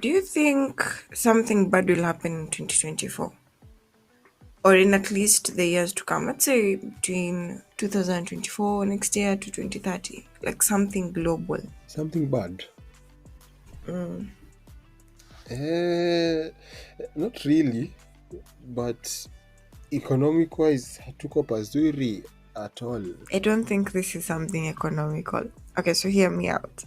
Do you think something bad will happen in 2024? Or in at least the years to come? Let's say between 2024 next year to 2030. Like something global. Something bad? Eh, not really, but economic wise hatuko pazuri at all. I don't think this is something economical. Okay, so hear me out.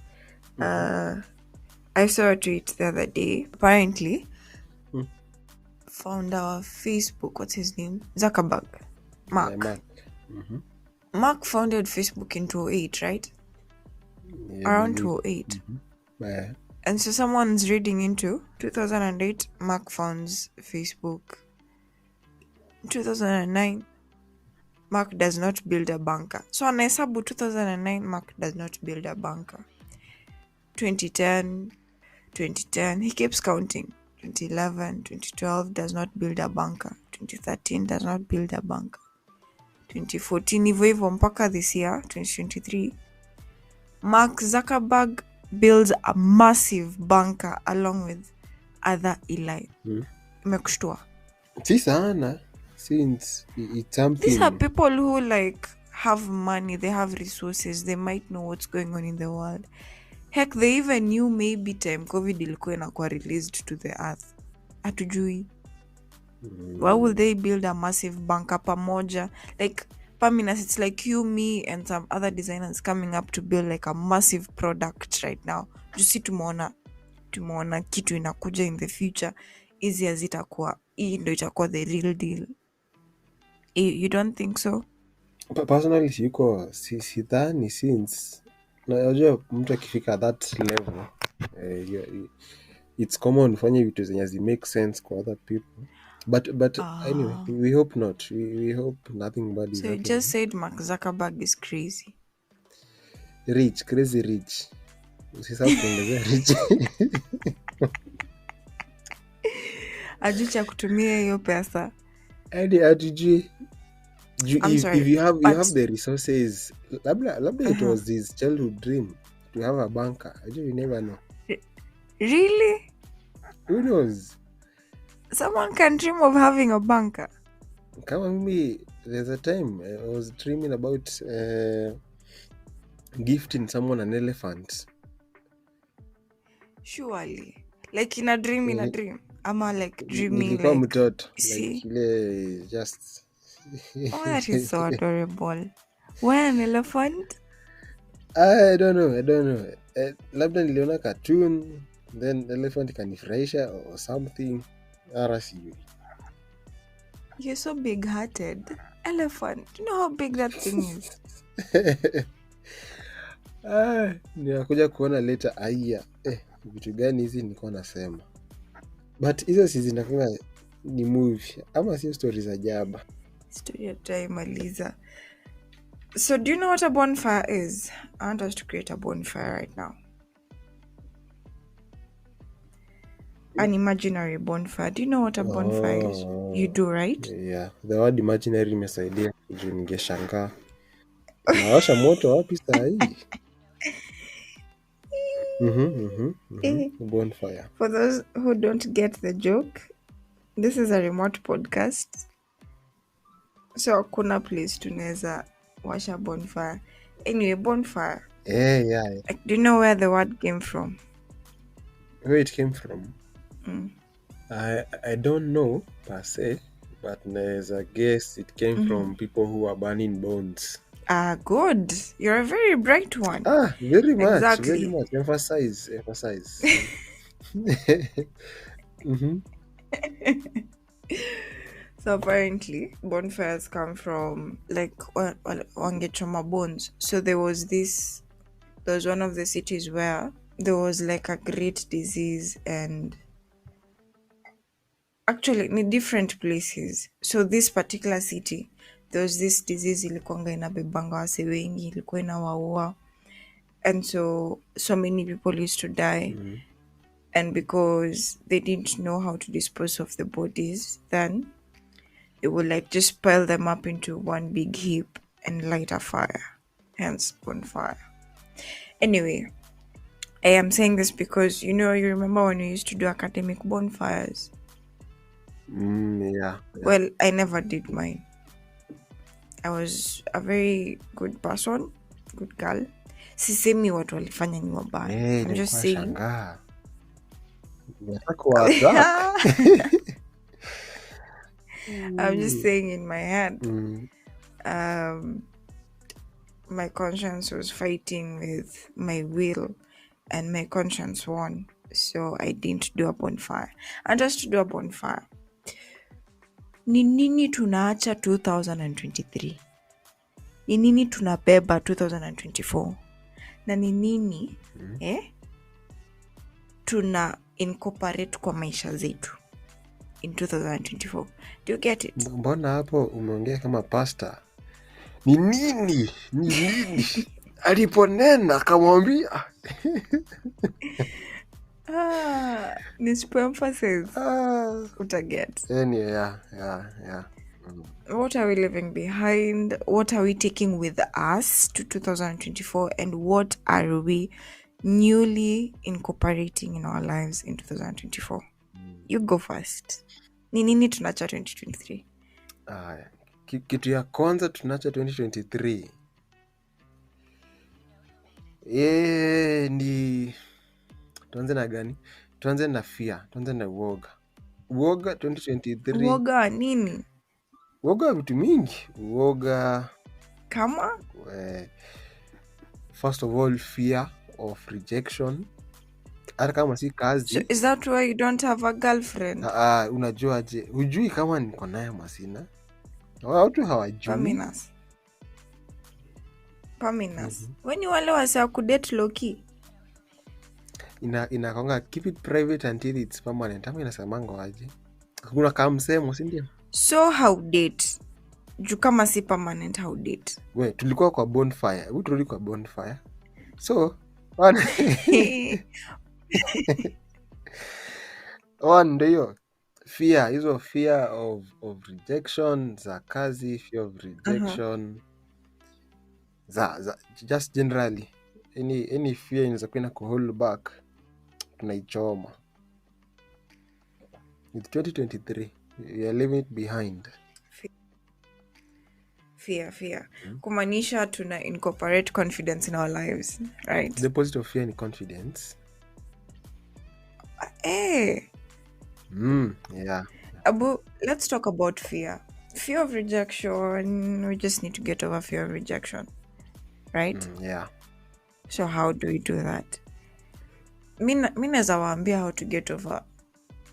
I saw a tweet the other day. Apparently, founder of Facebook, what's his name? Zuckerberg. Mark. Mark. Mark founded Facebook in 2008, right? Yeah, Around maybe. 2008. Yeah. And so someone's reading into 2008, Mark founds Facebook. 2009, Mark does not build a bunker. So anahesabu 2009, Mark does not build a bunker. 2010, he keeps counting. 2011, 2012 does not build a bunker. 2013 does not build a bunker. 2014 hivyo hivyo mpaka this year 2023, Mark Zuckerberg builds a massive bunker along with other Eli. Imekushtua. Si sana, since it's something. These are people who like have money, they have resources, they might know what's going on in the world. Heck, they even knew maybe time COVID ilikuwa inakuwa released to the earth. Hatujui. Why would they build a massive bunker pamoja? Like Paminus, it's like you, me, and some other designers coming up to build like a massive product right now. Jusi tumeona kitu inakuja in the future. Easy as itakuwa. Hii ndo itakuwa the real deal. You don't think so? Personally sidhani, since najua mtu akifika that level it's common ufanye vitu zenye zi make sense kwa other people, but anyway, we hope not. We hope nothing bad is So you happening. just said Mark Zuckerberg is crazy. Crazy rich. Usisahau kuongezea rich. Ajui cha kutumia hiyo pesa. Hadi atujui. I'm sorry, If you have the resources, labda it was his childhood dream to have a bunker. You never know. Really? Who knows? Someone can dream of having a bunker. Kama mimi, there's a time I was dreaming about gifting someone an elephant. Surely. Like in a dream. Ama like dreaming Nilikuwa like... mtoto. See? Like ile just... Oh, that is so adorable. Why an elephant? I don't know. Labda niliona cartoon, then elephant kanifurahisha or something. Ara sijui. You're so big-hearted. Elephant. Do you know how big that thing is? Ninakuja kuona later aya. Vitu gani hizi nilikuwa nasema. But hizo si zinakuwa ni movie ama sio stories za jaba. Story of time, Aliza. So do you know what a bonfire is? I want us to create a bonfire right now. An imaginary bonfire. Do you know what a bonfire is? You do, right? Yeah. The word imaginary imesaidia juu ningeshangaa. Nawasha moto wapi saa hii? Bonfire. For those who don't get the joke, this is a remote podcast. So kuna place tunaweza washa bonfire. Anyway, bonfire. Yeah. Like, do you know where the word came from? Where it came from? I don't know per se, but there's a guess it came from people who are burning bones. Good. You're a very bright one. Very much. Exactly. Very much. Emphasize. So apparently, bonfires come from like wangechoma bones. So there was one of the cities where there was like a great disease, and actually in different places. So this particular city, there was this disease ilikuwanga inabebanga wase wengi, ilikuwa inawaua, and so many people used to die. And because they didn't know how to dispose of the bodies, then it would like just pile them up into one big heap and light a fire, hence bonfire. Anyway, I am saying this because, you remember when we used to do academic bonfires? Yeah. Well, I never did mine. I was a very good person, good girl. Sisemi watu walifanya ni wabaya. I'm just Nilikuwa saying. shangaa. Nataka kuwadak. I'm just saying in my head. Mm. My conscience was fighting with my will, and my conscience won. So I didn't do a bonfire. And just to do a bonfire, ni nini tunaacha 2023? Ni nini tunabeba 2024? Na ni nini tuna incorporate kwa maisha zetu in 2024? Do you get it? Mbona hapo umeongea kama pasta? Ni nini aliponena akamwambia? Nisipoemphasize utaget. Yeah. What are we leaving behind? What are we taking with us to 2024? And what are we newly incorporating in our lives in 2024? You go first. Ni nini tunacha 2023? Kitu ya kwanza tunacha 2023 ni tuanze na gani? Tuanze na fear, tuanze na uoga 2023. Uoga nini? Uoga vitu mingi. Uoga kama first of all, fear of rejection. Hata kama si kazi. So is that why you don't have a girlfriend? Unajua aje? Hujui kama niko naye masina. Watu hawajui. Paminus. When wale wasa kudate low key. Inakonga keep it private until it's permanent. Ama inasemanga aje? Kuna kama msemo, si ndio? So how date? Juu kama si permanent, how date? We, tulikuwa kwa bonfire. Turudi kwa bonfire. So, ndio fear, hizo fear of rejection za kazi, fear of rejection za just generally any fear inaweza kuwa ku hold back, tunaichoma. It's 2023, we are leaving it behind. Fear. Kumaanisha tuna incorporate confidence in our lives, right? The opposite of fear ni confidence. Yeah. Abu, let's talk about fear. Fear of rejection. We just need to get over fear of rejection, right? Yeah. So how do we do that? Mina zawaambia how to get over.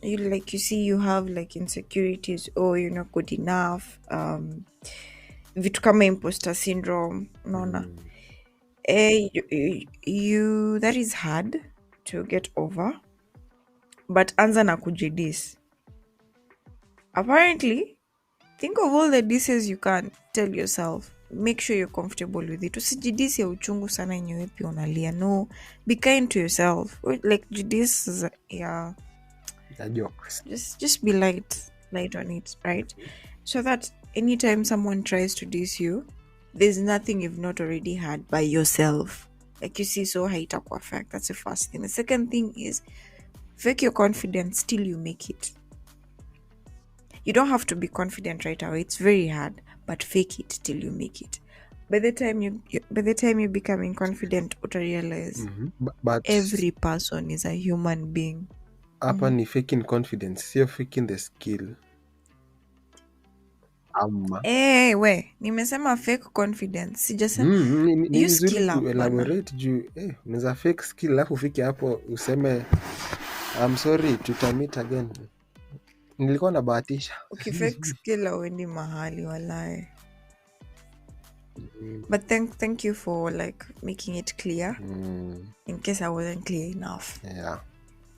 You see, you have like insecurities. Oh, you're not good enough. Vitu kama imposter syndrome. Unaona? You that is hard to get over. But anza na kujidis. Apparently, think of all the disses you can tell yourself. Make sure you're comfortable with it. Usijidisi ya uchungu sana yenyewe pia unalia. No, be kind to yourself. Like jidis, yeah. The jokes. Just be light on it, right? So that anytime someone tries to diss you, there's nothing you've not already had by yourself. Like you see, so haitaku affect. That's the first thing. The second thing is fake your confidence till you make it. You don't have to be confident right away. It's very hard, but fake it till you make it. By the time you're becoming confident, uta realize but every person is a human being. Hapa ni faking confidence, sio faking the skill. Nimesema fake confidence. Sijasema you skill up. Elaborate juu unaweza fake skill alafu ufike hapo useme I'm sorry, tutamit again. Nilikuwa nabahatisha. Ukifake skill auendi mahali walai. But thank you for like making it clear. In case I wasn't clear enough. Yeah.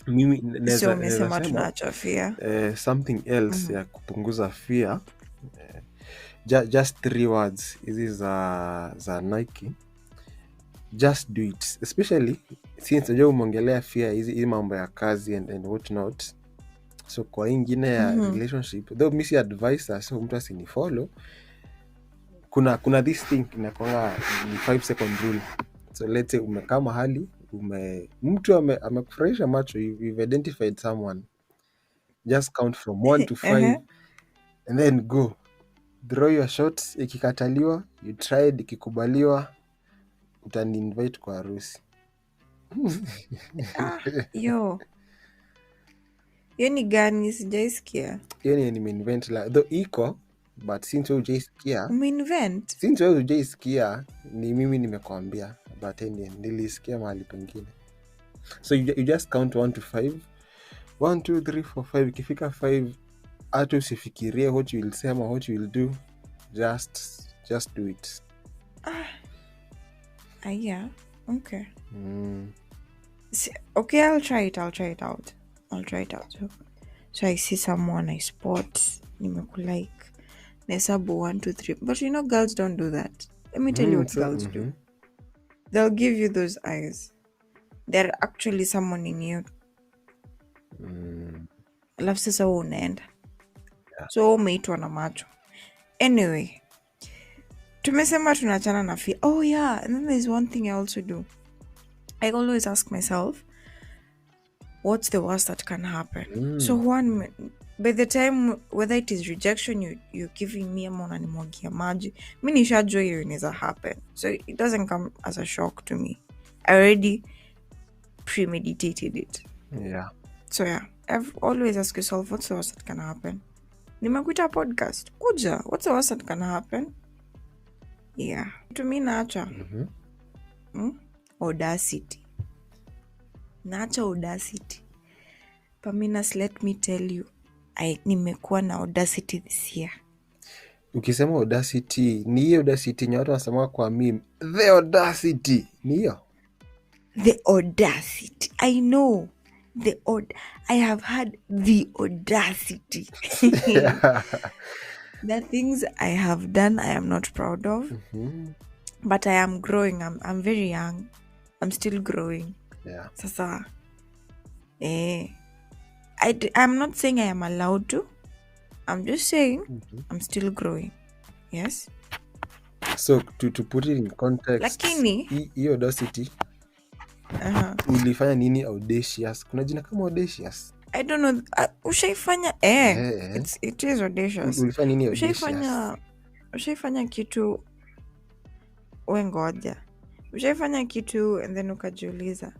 Mimi umesema tunaacha fear. Something else ya kupunguza fear. Just 3 words hizi za Nike. Just do it. Especially since unajua umeongelea fear hizi mambo ya kazi and what not. So kwa ingine ya relationship, though mimi si advisor, so mtu asinifollow. Kuna this thing inakuwa ni 5 second rule. So let's say umekaa mahali mtu amekufurahisha macho, you've identified someone, just count from 1 to 5 and then go draw your shots. Ikikataliwa you tried, ikikubaliwa utani-invite kwa harusi. Yo ni gani? Sijaisikia. Hiyo ni nimeinvent though iko, but since wewe hujaisikia, Umeinvent? since wewe hujaisikia ni mimi nimekwambia, but nilisikia mahali pengine. So you just count 1 to 5. 1 2 3 4 5. Ikifika 5 hata usifikirie what you will say ama what you will do, just do it. Yeah, okay. Okay, I'll try it out. So I see someone I spot, nimekulike, nahesabu 1 2 3. But you know girls don't do that. Let me tell you what girls do. They'll give you those eyes. They're actually someone in you. Alafu sasa unaenda. So umeitwa na macho. Anyway, tumesema tunachana na fear. Oh yeah, and then there's one thing I also do. I always ask myself, what's the worst that can happen? So one, by the time whether it is rejection you're giving me ama unanimwagia maji, mimi nishajua hiyo inaweza happen. So it doesn't come as a shock to me. I already premeditated it. Yeah. So yeah, I've always asked yourself, what's the worst that can happen? Nimekuita podcast. Kuja, what's the worst that can happen? Yeah. To me naacha. Audacity. Naacha Audacity. Paminus, let me tell you, nimekuwa na Audacity this year. Ukisema Audacity, ni hiyo Audacity nye watu wanasema kwa meme, the Audacity, ni hiyo? The Audacity. I know. I have had the Audacity. The things I have done, I am not proud of. But I am growing. I'm very young. I'm still growing. Yeah. Sasa, I'm not saying I am allowed to. I'm just saying I'm still growing. Yes. So to put it in context, Lakini hiyo Audacity ulifanya nini audacious? Kuna jina kama audacious? I don't know. Ushaifanya it is audacious. Ulifanya nini audacious? Ushaifanya kitu ngoja. Ushaifanya kitu and then ukajiuliza,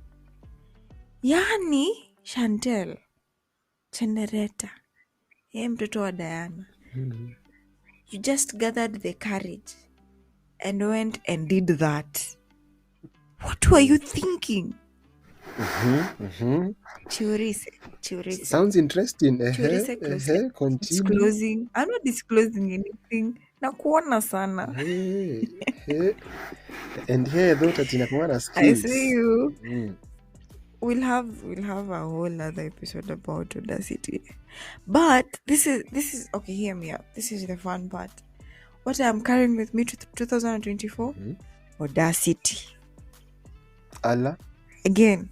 yani Chantel Kyendereta, mtoto wa Diana, you just gathered the courage and went and did that. What were you thinking? Chiurise. Sounds interesting. Continue. Disclosing. I'm not disclosing anything. Nakuona sana. And here though tatina skills. I see you. We'll have a whole other episode about Audacity. But this is okay, hear me out. This is the fun part. What I'm carrying with me to 2024? Audacity. Allah. Again,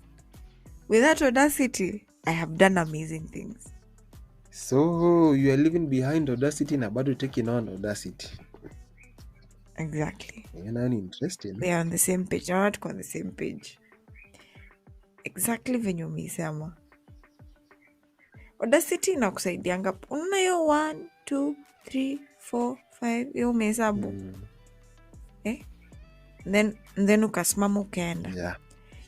with that Audacity, I have done amazing things. So you are leaving behind Audacity na bado taking on Audacity. Exactly. Interesting. They are on the same page. They're not on the same page. Exactly venye umeisema. Audacity inakusaidianga. Unaona hiyo 1 2 3 4 5 hiyo umehesabu. Then ukasimama ukaenda. Yeah.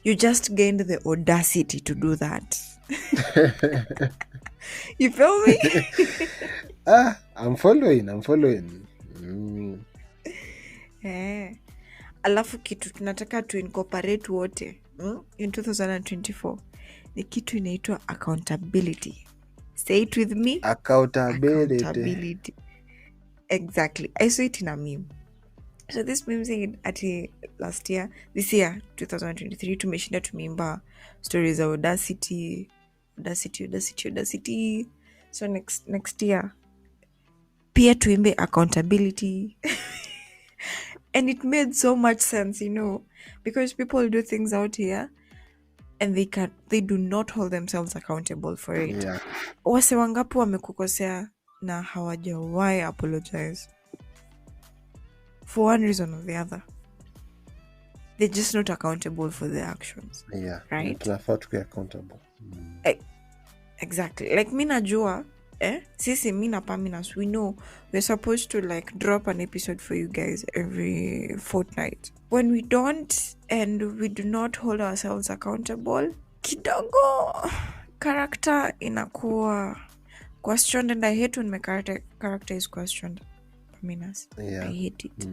You just gained the audacity to do that. You feel me? I'm following. Alafu kitu tunataka tu incorporate wote in 2024 ni kitu inaitwa accountability. Say it with me. Accountability. Exactly. I saw it in a meme. So this meme saying this year 2023 tumeshinda tumeimba stories of Audacity. So next year pia tuimbe accountability. And it made so much sense, because people do things out here and they do not hold themselves accountable for it. Yeah. Wase wangapi wamekukosea na hawajawahi apologize for one reason or the other. they're just not accountable for their actions. Yeah. Right? Tunafaa tukuwe accountable. Exactly. Like mi najua, sisi mi na Paminus, we know we're supposed to like drop an episode for you guys every fortnight. When we don't and we do not hold ourselves accountable, kidogo character inakuwa questioned, and I hate when my character is questioned. Paminus. Yeah. I hate it.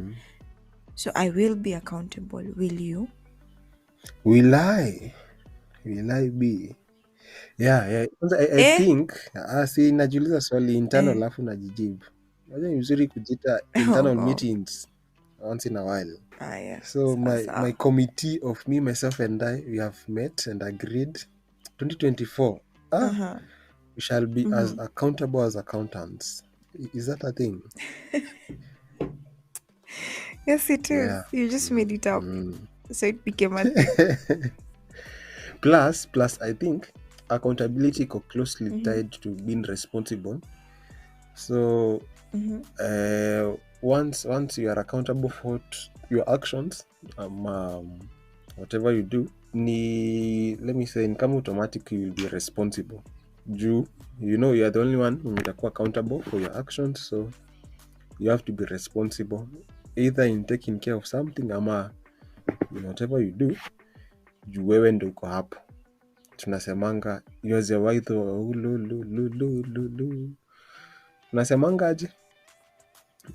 So I will be accountable. Will you? Will I be? Yeah. I think si najiuliza swali internal alafu najijibu. Unajua ni vizuri kujita internal meetings once in a while. Yeah. So my committee of me, myself and I, we have met and agreed 2024 we shall be as accountable as accountants. Is that a thing? Yes, it is. Yeah. You just made it up. So it became a thing. Plus, I think accountability is closely tied to being responsible. So, once you are accountable for your actions, whatever you do, let me say, income automatically you will be responsible. You know you are the only one who is accountable for your actions, so you have to be responsible, either in taking care of something ama in whatever you do. Juu wewe ndo uko hapo. Tunasemanga yoze waitho tunasemanga aje,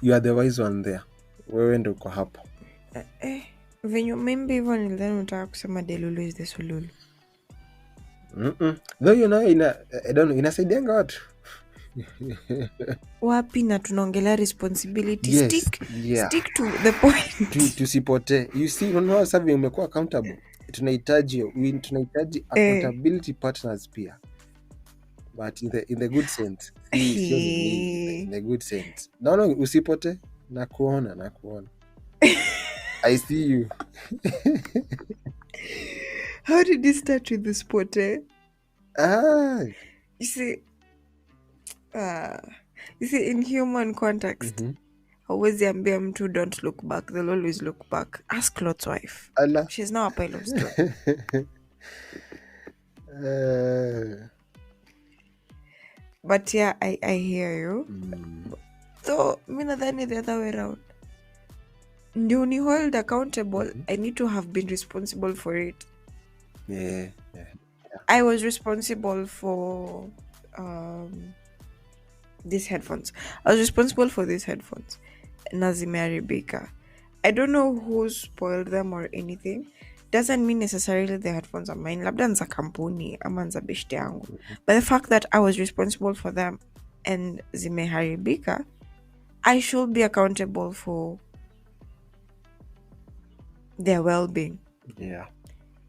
you are the wise one there, wewe ndo uko hapo. Venye maybe hivyo nilidhani unataka kusema delulu is the sululu. Though you know I don't know, inasaidianga watu. Wapi na tunaongelea responsibility. Yes, stick to the point. Tusipotee. You see, unaona sasa umekuwa accountable. Tunahitaji accountability partners pia. But in the good sense. In the good sense. No, usipotee. Nakuona. I see you. How did you start with this pote? You see, in human context, always ambia mtu don't look back, they'll always look back. Ask Lot's wife. Allah. She's now a pile of straw. But yeah, I hear you. So, mi nadhani the other way around. Ndio ni hold accountable, I need to have been responsible for it. Yeah. I was responsible for these headphones. I was responsible for these headphones. Na zimeharibika. I don't know who spoiled them or anything. Doesn't mean necessarily the headphones are mine. Labda nza kampuni ama nza beshte yangu. But the fact that I was responsible for them and zimeharibika, I should be accountable for their well-being. Yeah.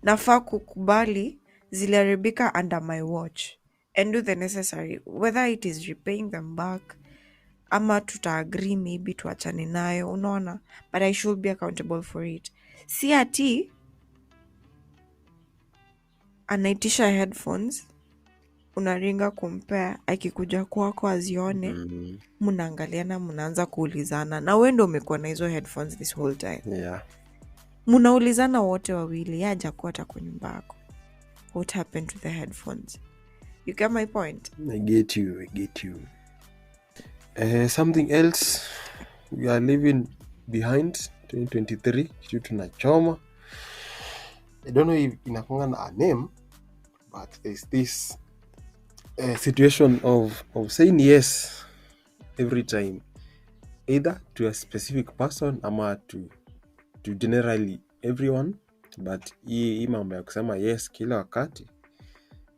Nafaa kukubali ziliharibika under my watch and do the necessary, whether it is repaying them back ama tuta-agree maybe tuachane nayo, unaona, but I should be accountable for it. Si ati anaitisha headphones, unaringa kumpea, akikuja kwako azione, mnaangaliana, mnaanza kuulizana, na wewe ndio umekuwa na hizo headphones this whole time. Yeah. Mnaulizana wote wawili, yaja kuata kwa nyumba yako. What happened to the headphones? You get my point? I get you. Something else we are leaving behind 2023, kitu tunachoma. I don't know if inakuanga na a name, but there's this situation of saying yes every time, either to a specific person ama to generally everyone, but hii mambo ya kusema yes kila wakati,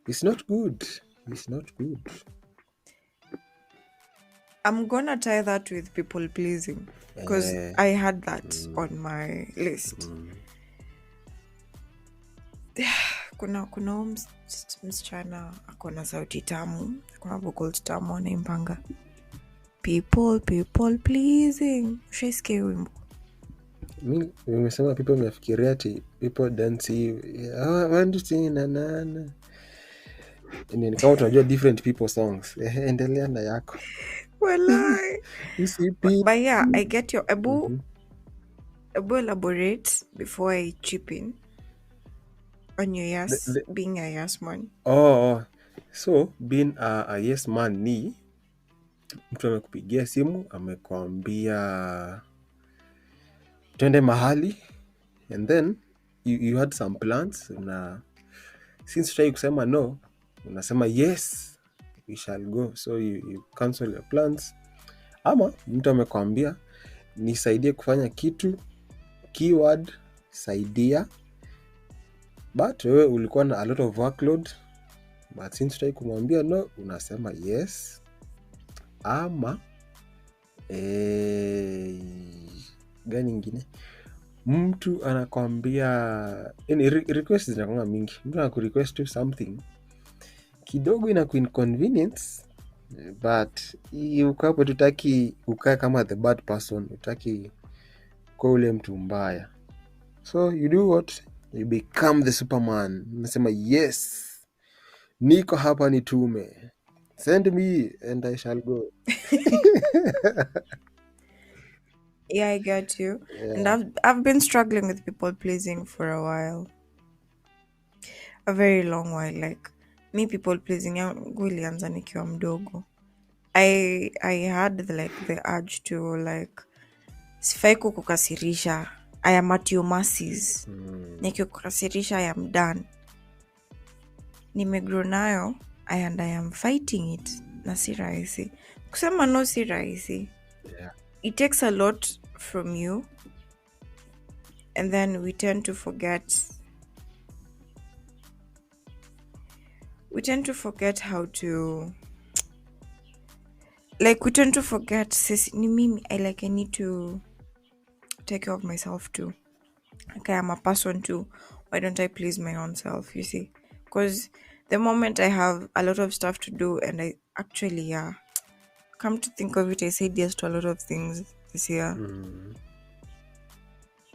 it's not good. I'm gonna tie that with people pleasing, because I had that on my list. Kuna msichana akona sauti tamu, kuna vocals tamu, anaimbanga people pleasing. Ushaisikia wimbo? Mimi nimesema people mefikiria ati people dance want to sing na ni kama tunajua different people songs. Endelea na yako. Walai. But yeah, I get your ebu. elaborate before I chip in on your The, yes, the, being a yes man. oh, so being a yes man ni mtu amekupigia simu amekwambia twende mahali, and then you had some plans, na since try kusema no, unasema yes, we shall go, so you cancel your plans. Ama mtu amekwambia nisaidie kufanya kitu, keyword saidia, but wewe ulikuwa na a lot of workload, but since try kumwambia no, unasema yes. Ama gani ingine, mtu anakwambia request zinakwanga mingi, mtu anakurequest to something kidogo ina inconvenience, but ukapo tutaki ukae kama the bad person, utaki kwa ule mtu mbaya, so you do what, you become the Superman. Unasema yes, niko hapa, nitume, send me and I shall go. Yeah, I get you. And Yeah. I've been struggling with people pleasing for a while. A very long while. Like me people pleasing yangu ilianza nikiwa mdogo. I had the urge to like sifai kukukasirisha. I am at your mercies. Nikikukasirisha I am done. Nimegrow nayo and I am fighting it. Na si rahisi. Kusema no si rahisi. Yeah. It takes a lot from you, and then we tend to forget how to, like, we tend to forget sisi ni mimi. I need to take care of myself too. Okay, I'm a person too. Why don't I please my own self, you see? Because the moment I have a lot of stuff to do, and I actually, come to think of it, I said yes to a lot of things this year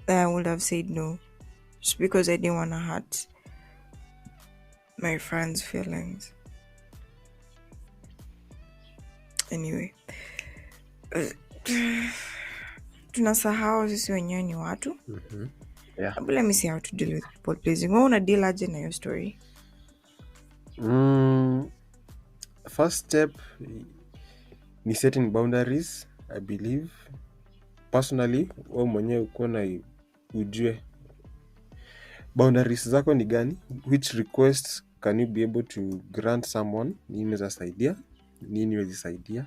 that I would have said no, just because I didn't want to hurt my friends' feelings. Anyway, tunasahau sisi wenyewe ni watu. Yeah. But let me see how to deal with people pleasing. Wewe una deal aje na your story? First step ni setting boundaries. I believe personally, wewe mwenyewe uko na ujue boundaries zako ni gani, which requests can you be able to grant someone, nini unaweza saidia, nini huwezi saidia.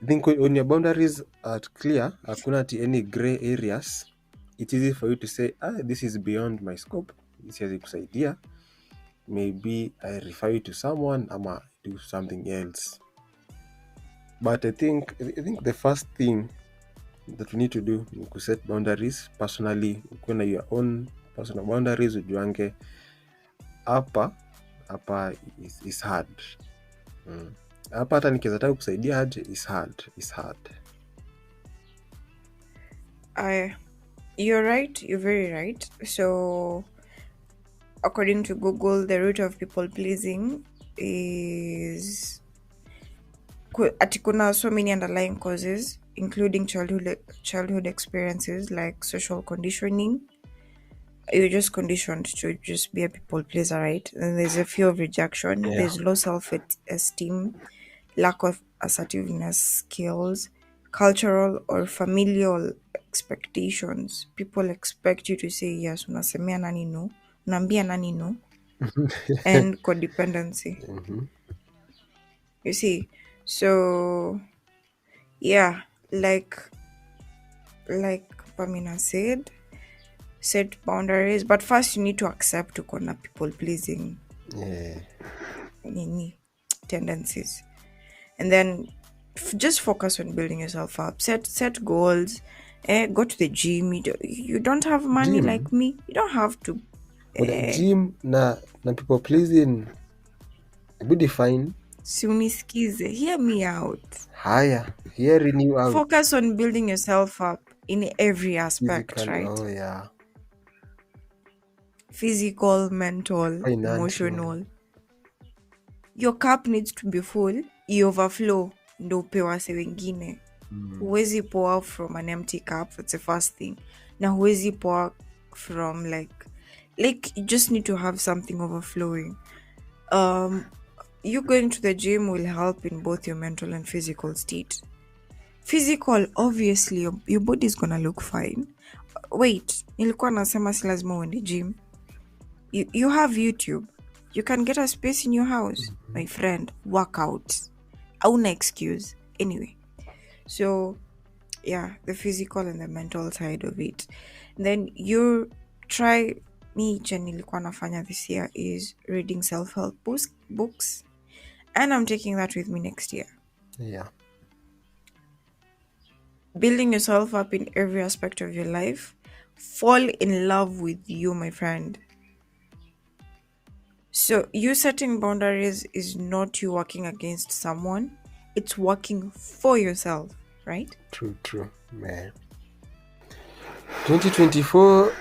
I think when your boundaries are clear, hakuna any gray areas, it's easy for you to say this is beyond my scope, siwezi kusaidia, maybe I refer you to someone ama do something else. But I think the first thing that we need to do is to set boundaries personally. Ukiwa na your own personal boundaries, ujuange hapa is hard. Hapa hata nikiweza taka kusaidia aje is hard. You're right, you're very right. So according to Google, the root of people pleasing is kuna so many underlying causes, including childhood experiences like social conditioning. You're just conditioned to just be a people pleaser, right? And there's a fear of rejection. Yeah. There's low self-esteem, lack of assertiveness skills, cultural or familial expectations. People expect you to say yes, unasemea nani no, unaambia nani no, and codependency. You see, so yeah, like Paminus said, set boundaries, but first you need to accept to corner people pleasing tendencies, and then just focus on building yourself up. Set goals. Go to the gym. You don't have money like me, you don't have to. The gym na people pleasing, be defined. Skiza, hear me out. Higher, hearing you out. Focus on building yourself up in every aspect. Physically, right? Oh yeah. Physical, mental, financial, emotional. Your cup needs to be full. You overflow, ndo upewa wase wengine. Huwezi pour out from an empty cup. That's the first thing. na huwezi pour from like you just need to have something overflowing. You going to the gym will help in both your mental and physical state. Physical, obviously your body is gonna look fine. Wait, nilikuwa nasema si lazima uende gym. You have YouTube. You can get a space in your house, my friend. Work out. Hauna excuse. Anyway, so yeah, the physical and the mental side of it. Then you try, me chenye nilikuwa nafanya this year is reading self-help books, and I'm taking that with me next year. Yeah. Building yourself up in every aspect of your life. Fall in love with you, my friend. So you setting boundaries is not you working against someone, it's working for yourself, right? True, man. 2024,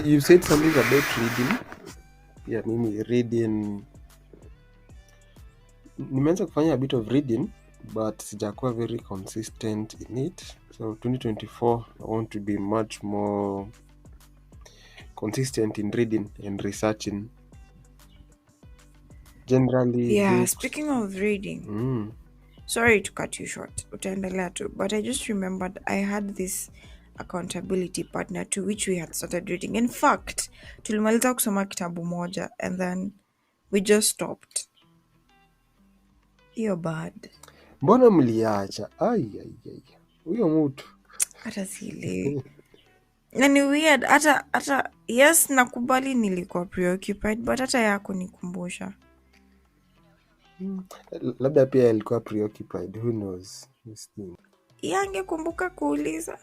you said something about reading. Yeah, mimi reading. Nimeanza kufanya a bit of reading, but sijakuwa very consistent in it. So 2024, I want to be much more consistent in reading and researching. Generally, Yeah, books. speaking of reading, sorry to cut you short, utaendelea tu, but I just remembered I had this accountability partner to which we had started reading. In fact, tulimaliza kusoma kitabu moja and then we just stopped. You're bad. Mbona mliacha? Ai. Huyo mtu. Hata sielewi. Na ni weird, hata yes nakubali nilikuwa preoccupied, but hata yako nikumbusha. Labda pia alikuwa preoccupied, who knows this thing. Angekumbuka kuuliza.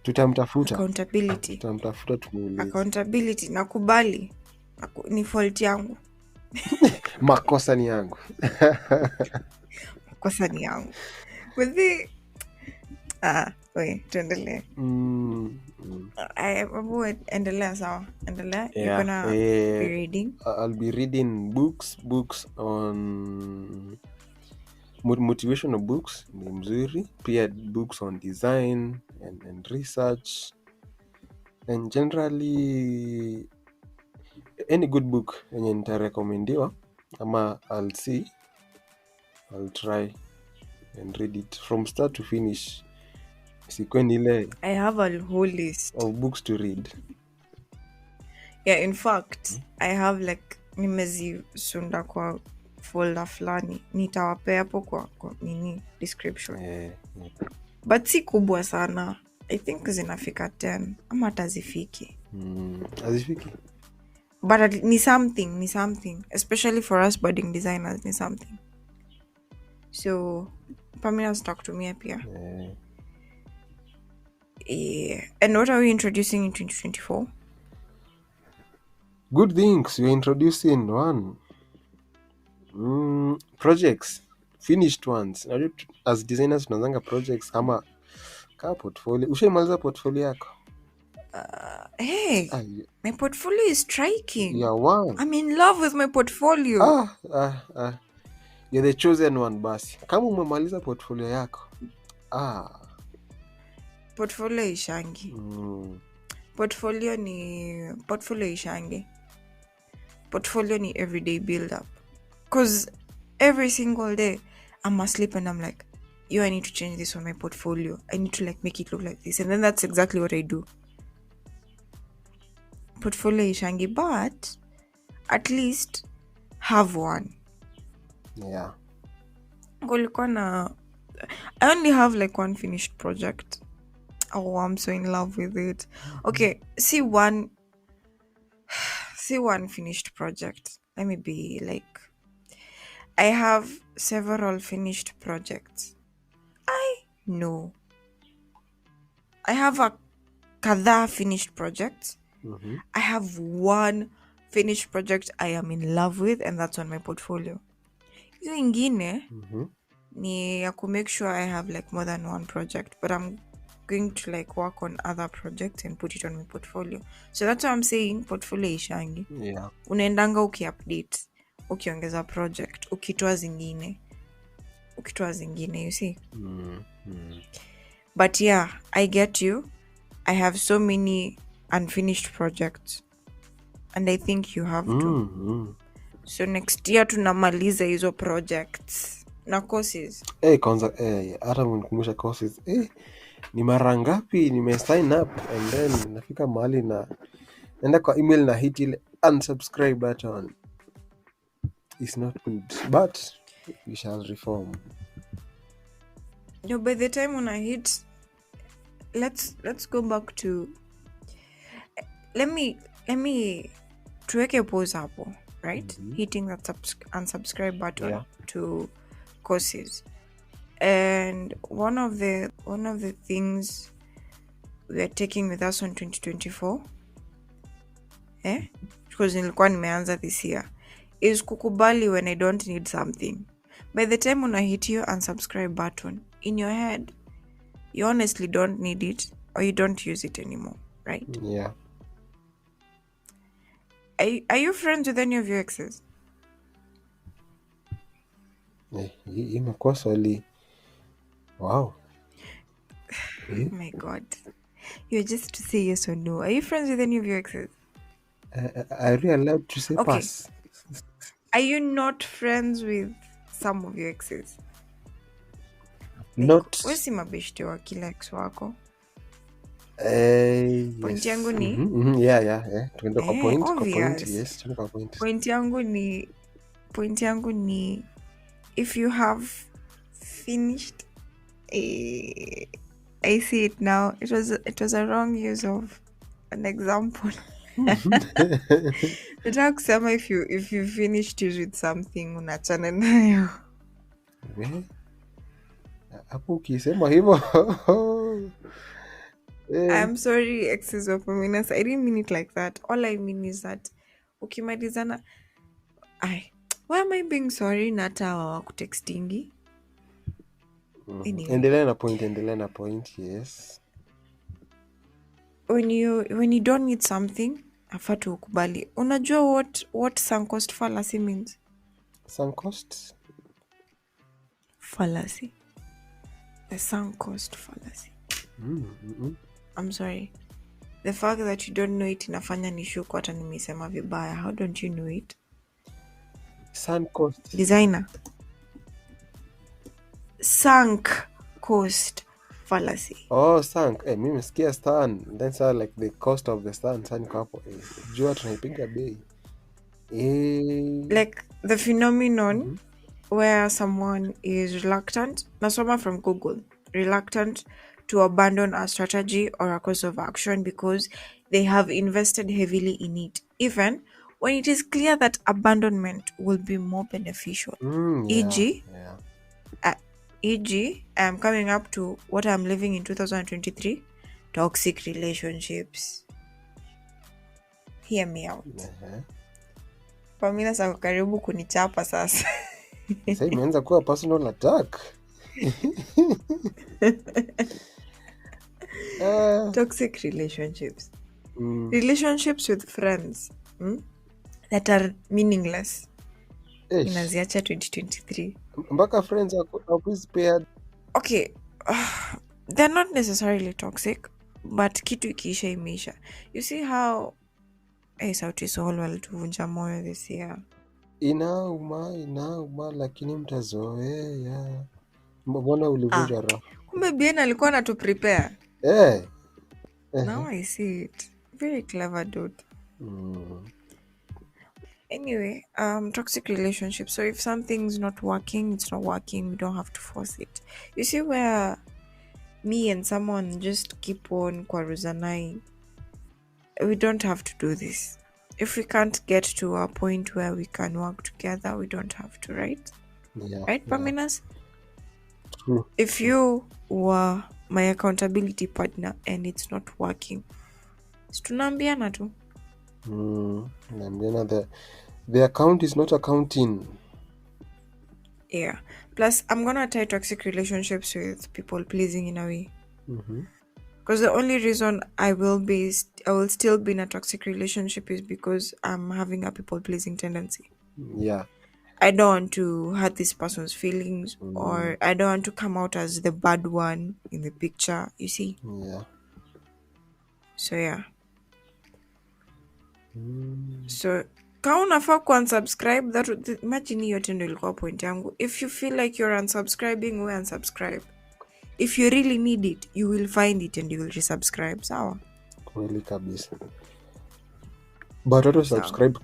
Tutamtafuta. Accountability. Tutamtafuta tumuulize. Accountability, nakubali. Ni fault yangu. Makosa ni yangu. Makosa ni yangu. Tuendelee. Endelea sawa. Endelea. Yeah. You're gonna be reading. I'll be reading books on motivational books ni mzuri, pia books on design and research, and generally any good book yenye nitarekomendiwa ama I'll try and read it from start to finish. Sikweni ile I have a whole list of books to read. Yeah, in fact, I have like nimezisunda kwa folder fulani. Nitawapea hapo kwa nini description. Yeah. But si kubwa sana. I think zinafika 10 ama hata zifiki. Hazifiki. But ni something. Especially for us budding designers, ni something. So, Paminus talk to me pia. Yeah. And what are we introducing in 2024? Good things. We're introducing one. Projects. Finished ones. As designers, tunazanga projects kama portfolio. Ushaimaliza portfolio yako? Hey, my portfolio is striking. Yeah, wow. I'm in love with my portfolio. You're the chosen one, basi. Kama umemaliza portfolio yako. Portfolio ishangi. Portfolio ishangi. Portfolio ni everyday build up. Because every single day I'm asleep and I'm like, I need to change this on my portfolio. I need to like make it look like this. And then that's exactly what I do. Portfolio ishangi, but at least have one. Yeah. I only have like one finished project. Oh, I'm so in love with it. Okay, see one finished project. Let me be like, I have several finished projects. I know. I have a kadhaa finished projects. I have one finished project I am in love with, and that's on my portfolio. Hiyo ingine ni ya ku make sure I have like more than one project, but I'm going to like work on other projects and put it on my portfolio. So that's why I'm saying portfolio ishangi. Yeah. Unaendanga ukiupdate, ukiongeza project, ukitoa zingine, you see. But yeah, I get you. I have so many unfinished projects and I think you have to. So next year tunamaliza hizo projects na courses. Kwanza hata mnikumbusha courses. Ni mara ngapi nime-sign up and then nafika mahali na naenda kwa email na hit ile unsubscribe button. It's not good, but we shall reform. No, by the time when I hit, let's go back to, let me tuweke pause hapo, right? Hitting that unsubscribe button to courses. And one of the things we are taking with us on 2024, because nilikuwa nimeanza this year, is kukubali when I don't need something. By the time when I hit your unsubscribe button, in your head, you honestly don't need it or you don't use it anymore, right? Yeah. Are you friends with any of your exes? Imekuwa swali. Wow. Oh my God. You're just to say yes or no. Are you friends with any of your exes? Are you allowed to say pass? Are you not friends with some of your exes? Not. Wewe si mabeshte wa kila ex wako? Point Yes. yangu ni? Yeah. Tuende kwa point. Obvious. Yes, tuende kwa point. Point yangu ni if you have finished I see it now. It was a wrong use of an example. Nataka kusema if you finished with something unachana nayo. Hapo ukisema hivyo. I'm sorry, exes of Paminus. I didn't mean it like that. All I mean is that ukimalizana, why am I being sorry? Nata wa kutextingi. Anyway. Endelea na point, yes. When you don't need something, afaa tu ukubali. Unajua what sunk cost fallacy means? Sunk cost? Fallacy. The sunk cost fallacy. I'm sorry. The fact that you don't know it inafanya nishuku hata nimesema vibaya. How don't you know it? Sunk cost. Designer. Sunk cost fallacy. Oh, sunk. Mimi mesikia stand. Then say like the cost of the stand. Sasa niko hapo. Jua tunaipiga bei. Like the phenomenon where someone is reluctant, nasoma from Google, reluctant to abandon a strategy or a course of action because they have invested heavily in it, even when it is clear that abandonment will be more beneficial. E.g., I'm coming up to what I'm living in 2023, toxic relationships. Hear me out. Paminus ako karibu kunichapa sasa. Sasa imeanza kuwa personal attack. Toxic relationships. Relationships with friends that are meaningless. Inaziacha 2023. Mpaka friends are paired. Okay. They're not necessarily toxic, but kitu ikiisha imeisha. You see how sauti Sol walituvunja moyo this year. Inauma lakini mtazoea. Mbona ulivunja roho? Kumbe Bien alikuwa anatuprepare. Now I see it. Very clever dude. Anyway, toxic relationships. So if something's not working, it's not working. We don't have to force it. You see where me and someone just keep on kwaruzanai. We don't have to do this. If we can't get to a point where we can work together, we don't have to, right? Right, Paminus? True. If you were my accountability partner and it's not working, tunaambiana tu. The account is not accounting. Yeah. Plus, I'm gonna tie toxic relationships with people pleasing in a way. Because the only reason I will still be in a toxic relationship is because I'm having a people pleasing tendency. Yeah. I don't want to hurt this person's feelings, or I don't want to come out as the bad one in the picture. You see? Yeah. So yeah. Mm. So kama unafaa kuunsubscribe, imagine hiyo yote ndio ilikuwa point yangu. If you feel like you're unsubscribing, we unsubscribe. If you really need it, you will find it and you will resubscribe. Sawa? Kweli kabisa. But watu Sawa. subscribe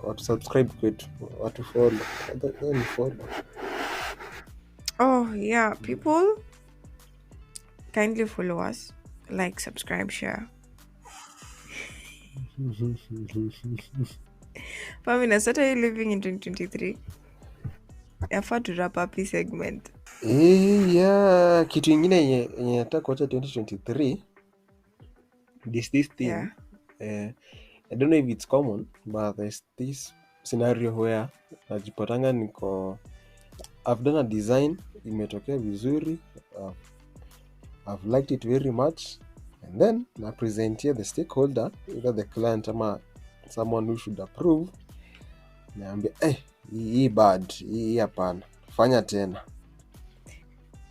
watu subscribe kwetu, watu follow. Ni follow. Oh yeah, people kindly follow us, like, subscribe, share. Paminus, what are you living in 2023? Yafaa to wrap up this segment. Yeah, kitu ingine yenye nataka kuacha 2023 this thing. Yeah. I don't know if it's common, but there's this scenario where najipatanga I've done a design, imetokea vizuri, I've liked it very much, and then na present here the stakeholder, either the client ama someone who should approve, naambia hii bad, hii hapana, fanya tena.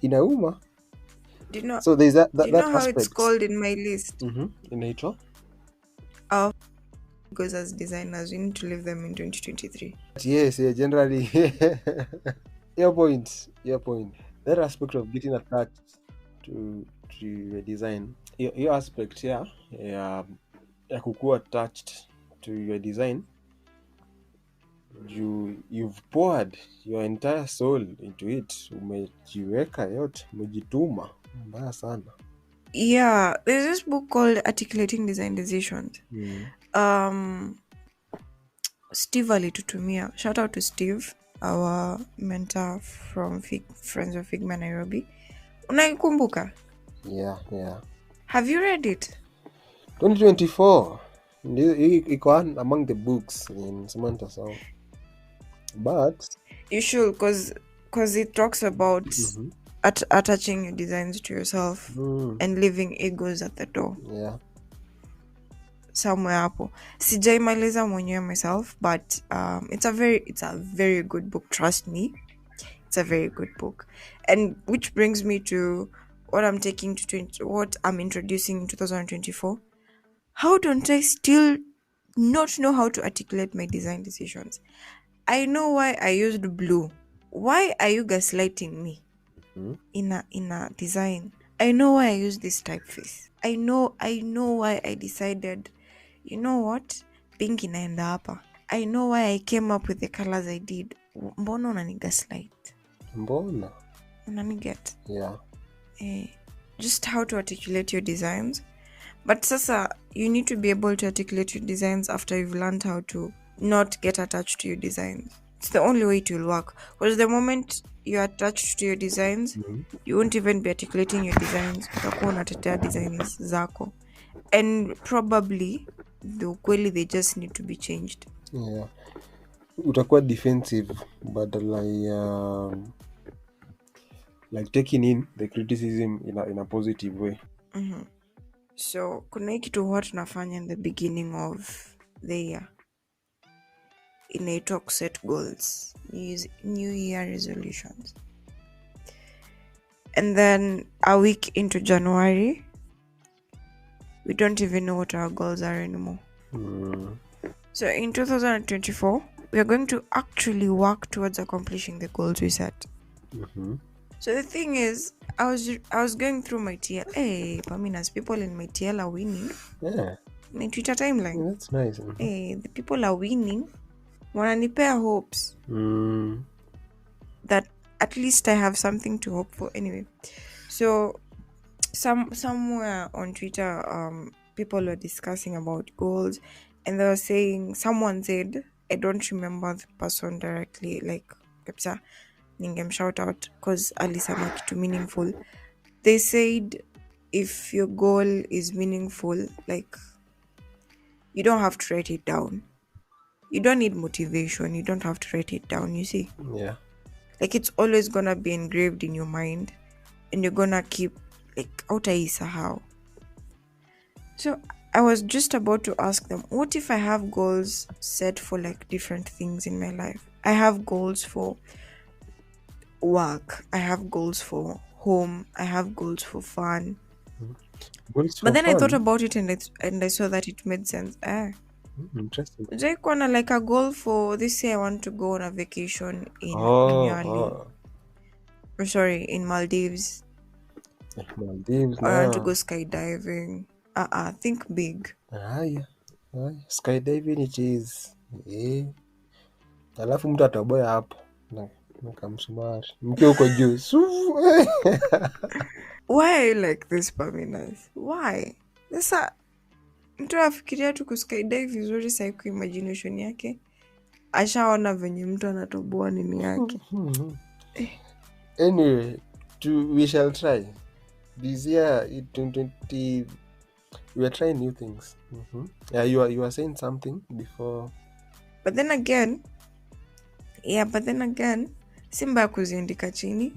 Inauma. Do you know, so there's that do you know how aspect. it's called in my list? Inaitwa Because as designers, we need to leave them in 2023. Yes, yeah, generally. Your point. That aspect of getting attached to a design. Your aspect here, ya kukua attached to your design. You've poured your entire soul into it. Umejiweka yote, umejituma mbaya sana. Yeah, there's this book called Articulating Design Decisions. Steve alitutumia. Shout out to Steve, our mentor from Friends of Figma Nairobi. Unaikumbuka? Yeah. Have you read it? 2024. Iko among the books in Samantha Sound. But you should, because it talks about attaching your designs to yourself and leaving egos at the door. Yeah. Somewhere hapo. Sijaimaliza mwenyewe myself, but it's a very good book, trust me. It's a very good book. And which brings me to what I'm taking to what I'm introducing in 2024. How don't I still not know how to articulate my design decisions? I know why I used blue. Why are you gaslighting me in a design? I know why I used this typeface. I know why I decided, you know what, pink inaenda hapa. I know why I came up with the colors I did. Mbona unani gaslight? Mbona? Unani get? Yeah. Just how to articulate your designs. But sasa, you need to be able to articulate your designs after you've learned how to not get attached to your designs. It's the only way it will work. Because the moment you're attached to your designs, you won't even be articulating your designs. Utakuwa unatetea designs zako. And probably, the ukweli, they just need to be changed. Yeah. Utakuwa defensive, but like taking in the criticism in a positive way. So, kuna hii kitu huwa tunafanya in the beginning of the year. Inaitwa set goals, new year resolutions. And then a week into January, we don't even know what our goals are anymore. So in 2024, we are going to actually work towards accomplishing the goals we set. So the thing is, I was going through my TL. Hey, Paminus, people in my TL are winning. Yeah. My Twitter timeline. Yeah, that's nice. Hey, the people are winning. Wananipea hopes that at least I have something to hope for. Anyway, so somewhere on Twitter, people were discussing about goals, and they were saying, someone said, I don't remember the person directly, like kapsa ningem shout out because alisema kitu meaningful. They said if your goal is meaningful, like, you don't have to write it down. You don't need motivation. You don't have to write it down, you see? Yeah. Like, it's always gonna be engraved in your mind, and you're gonna keep, like, how. So I was just about to ask them, what if I have goals set for, like, different things in my life? I have goals for work. I have goals for home. I have goals for fun. Goals But for then I thought fun. about it and I saw that it made sense. Interesting. Jai kuwa like a goal for this year. I want to go on a vacation in Oh, Nyali. Or sorry, in Maldives. Maldives Or I want to now. go skydiving. Think big. Haya, skydiving it is. Alafu mtu atoboya hapo na kamsumari mkiwa huko juu. Why are you like this, Paminus? Why? Sasa mtu afikiria tu kuskydive vizuri sahi, kwa imagination yake ashaona venye mtu anatoboa nini yake. Anyway, we shall try. This year, 2020, we are trying new things. Yeah, you are saying something before. But then again, si mbaya kuziandika chini.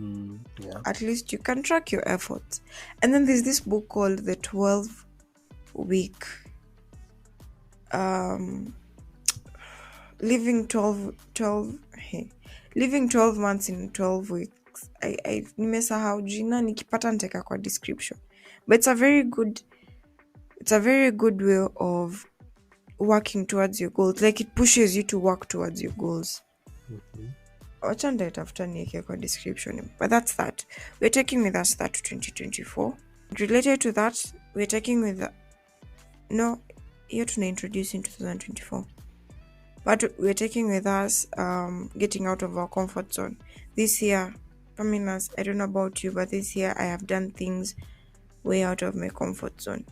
Yeah. At least you can track your efforts. And then there's this book called The 12 Week living 12 months in 12 weeks. I nimesahau jina, nikipata nitaweka kwa description. But it's a very good way of working towards your goals. Like it pushes you to work towards your goals. Wacha nitaitafuta niweke kwa description. But that's that. We're taking with us that to 2024. Related to that, we're taking with here to introduce in 2024. But we're taking with us getting out of our comfort zone. This year, Paminus, I don't know about you, but this year I have done things way out of my comfort zone.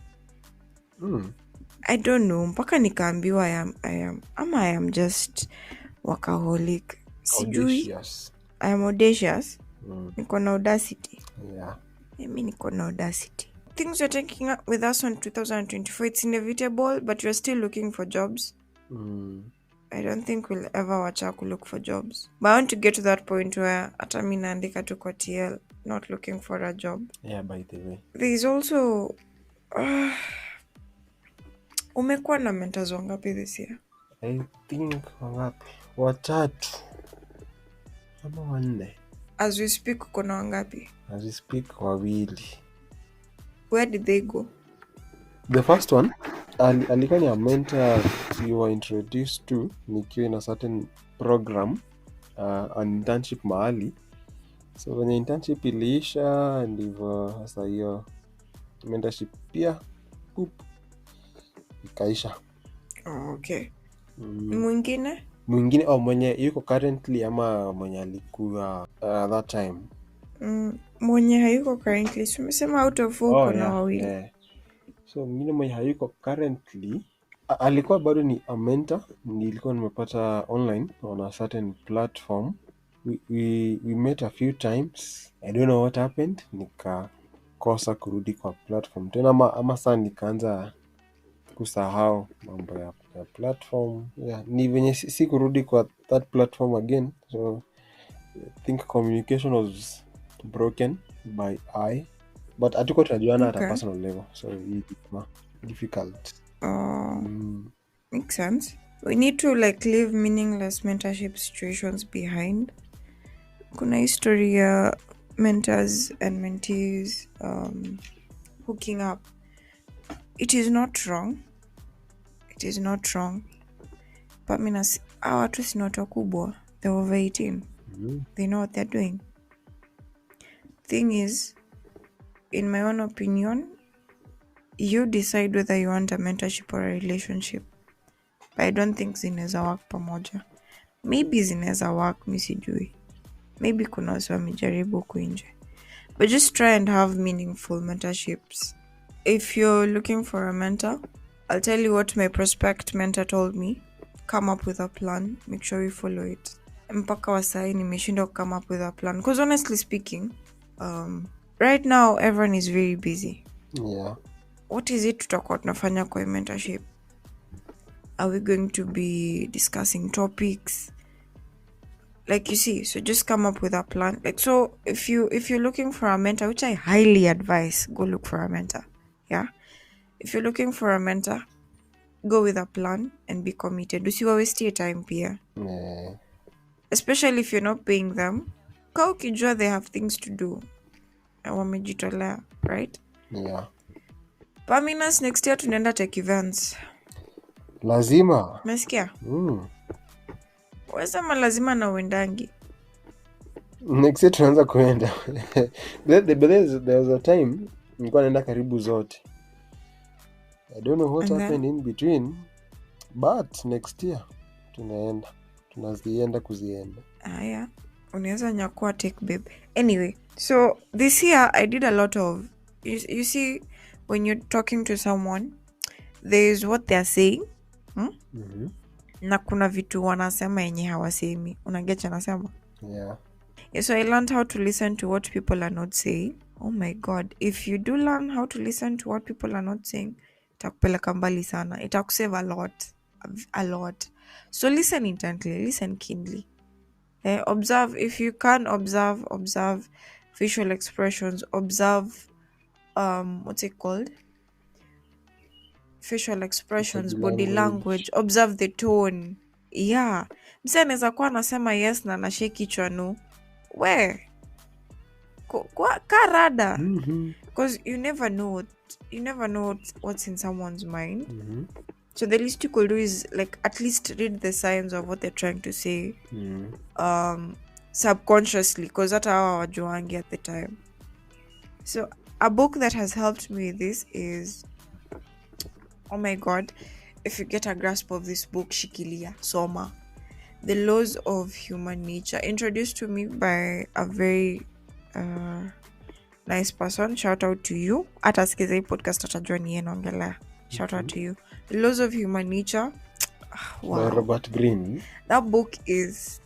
I don't know. Mpaka nikaambiwa I am just workaholic. Sijui. I am audacious. Niko na Audacity. Yeah. Mimi niko na Audacity. Things you're taking up with us on 2024, it's inevitable, but you're still looking for jobs. I don't think we'll ever wacha look for jobs. But I want to get to that point where hata mimi naandika tu kwa TL, not looking for a job. Yeah, by the way. There's also umekuwa na mentors wangapi this year? I think wangapi? Watatu ama wanne. As we speak uko na wangapi? As we speak wawili. Where did they go? The first one alikuwa ni a mentor you were introduced to nikiwa in a certain program, an internship mahali. So when internship iliisha ndivyo sasa hiyo mentorship pia ikaisha. Okay. Mwingine mwenye yuko currently ama mwenye alikuwa that time? Mwenye hayuko currently. So umesema out of 4 na wawili. Yeah. So mwingine mwenye hayuko currently alikuwa bado ni a mentor, nilikuwa nimepata online on a certain platform. We met a few times. I don't know what happened, nikakosa kurudi kwa platform tena ama saa nikaanza kusahau mambo ya platform. Yeah, ni venye si kurudi kwa that platform again. So I think communication was broken by but hatuko tunajuana at a personal level, so it's difficult. Makes sense. We need to leave meaningless mentorship situations behind. Kuna history ya mentors and mentees hooking up. It is not wrong. But our watu si watu wakubwa. They're over 18. They know what they're doing. Thing is, in my own opinion, you decide whether you want a mentorship or a relationship. But I don't think zinaweza work pamoja. Maybe zinaweza work, mi sijui. Maybe kuna watu wamejaribu kuinje. But just try and have meaningful mentorships. If you're looking for a mentor, I'll tell you what my prospect mentor told me. Come up with a plan. Make sure you follow it. Mpaka wa sai nimeshindwa come up with a plan. Because honestly speaking, right now everyone is very busy. Yeah. What is it tutakuwa tunafanya kwa mentorship? Are we going to be discussing topics? Like you see, so just come up with a plan. So if you're looking for a mentor, which I highly advise, go look for a mentor. Yeah. If you're looking for a mentor, go with a plan and be committed. Usiwaste your time pia. Yeah. Especially if you're not paying them. Ka ukijua they have things to do. Wamejitolea, right? Yeah. Paminus, next year tunaenda tech events. Lazima. Umesikia? Wesema lazima na uendangi. Next year tunaanza kuenda. There was a time nilikuwa naenda karibu zote. I don't know what happened in between, but next year tunaenda. Tunazienda kuzienda. Yeah. Unaeza nyakua tech babe. Anyway, so this year I did a lot of you see when you're talking to someone, there is what they are saying. Na kuna vitu wanasema yenye hawasemi. Unaget anasema? Yeah. So I learned how to listen to what people are not saying. Oh my god, if you do learn how to listen to what people are not saying, itakupeleka mbali sana. Itakusave a lot. So listen intently, listen keenly. Observe, if you can observe facial expressions, observe what's it called? Facial expressions, body language, observe the tone. Yeah. Mse anaweza kuwa anasema yes na anashake kichwa no. Where? Karada. Because you never know what's in someone's mind. So the least you could do is like at least read the signs of what they're trying to say. Subconsciously, because that's how I was at the time. So a book that has helped me with this is, oh my god, if you get a grasp of this book, Shikilia, Soma, The Laws of Human Nature, introduced to me by a very nice person. Shout out to you. At Skiza podcast atajua ni enongelea. Shout out to you. The Laws of Human Nature. Wow. By Robert Greene. That book is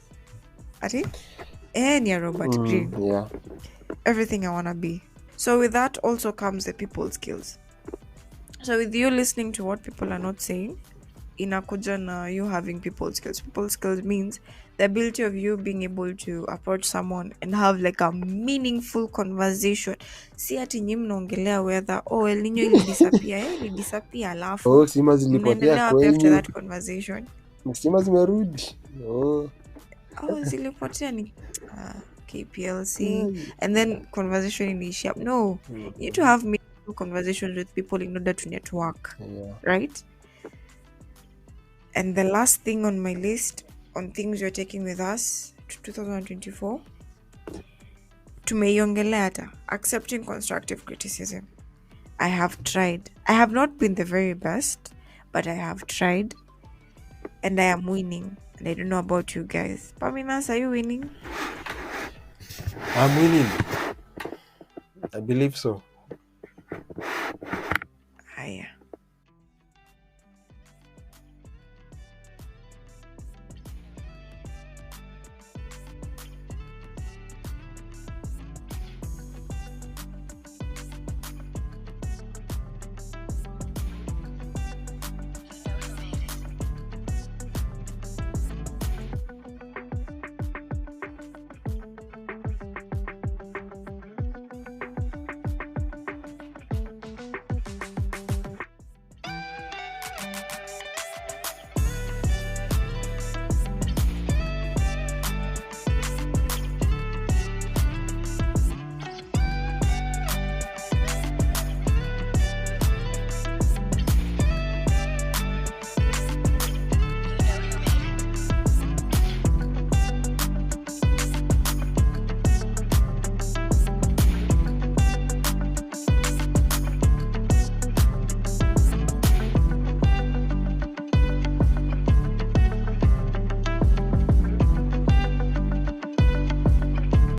near Robert Greene. Yeah. Everything I wanna be. So with that also comes the people skills. So with you listening to what people are not saying, inakuja na you having people skills. People skills means the ability of you being able to approach someone and have like a meaningful conversation. Si ati nyinyi mnaongelea whether El Nino ilidisappear alafu. Stima zilipotea kweli. After that conversation. Stima zimerudi. Zilipotea ni KPLC and then conversation inaishia. No, you need to have meaningful conversations with people in order to network. Right? And the last thing on my list on things you're taking with us to 2024, tumeiongelea hata accepting constructive criticism. I have tried. I have not been the very best, but I have tried and I am winning. And I don't know about you guys. Paminus, are you winning? I'm winning. I believe so.